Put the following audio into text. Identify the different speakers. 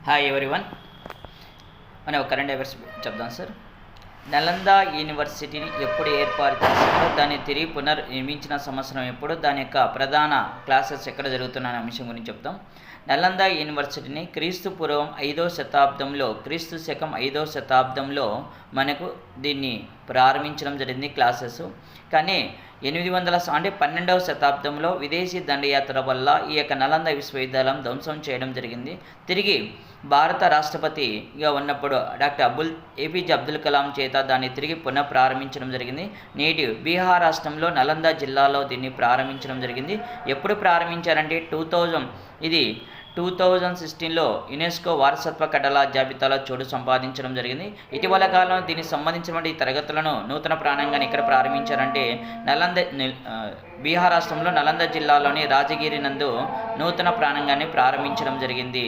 Speaker 1: Hi everyone. మనం ఒక current affairs చెప్దాం సార్. నలంద యూనివర్సిటీని ఎప్పుడు ఏర్పాటు చేశారో, దాన్ని తిరిగి పునర్నిర్మించిన సంవత్సరం ఎప్పుడు, దాని యొక్క ప్రధాన క్లాసెస్ ఎక్కడ జరుగుతున్న అంశం గురించి చెప్తాం. నలంద యూనివర్సిటీని క్రీస్తు పూర్వం 5వ శతాబ్దంలో, క్రీస్తు శకం 5వ శతాబ్దంలో మనకు దీన్ని ప్రారంభించడం జరిగింది క్లాసెస్. కానీ 12వ శతాబ్దంలో విదేశీ దండయాత్ర వల్ల ఈ యొక్క నలంద విశ్వవిద్యాలయం ధ్వంసం చేయడం జరిగింది. తిరిగి భారత రాష్ట్రపతిగా ఉన్నప్పుడు డాక్టర్ ఏపీజే అబ్దుల్ కలాం చేత దాన్ని తిరిగి పునఃప్రారంభించడం జరిగింది. నేటి బీహార్ రాష్ట్రంలో నలంద జిల్లాలో దీన్ని ప్రారంభించడం జరిగింది. ఎప్పుడు ప్రారంభించారంటే 2016లో యునెస్కో వారసత్వ కట్టల జాబితాలో చోటు సంపాదించడం జరిగింది. ఇటీవల కాలంలో దీనికి సంబంధించినటువంటి తరగతులను నూతన ప్రాంగణాన్ని ఇక్కడ ప్రారంభించారంటే బీహార్ రాష్ట్రంలో నలంద జిల్లాలోని రాజగిరి నందు నూతన ప్రాంగణాన్ని ప్రారంభించడం జరిగింది.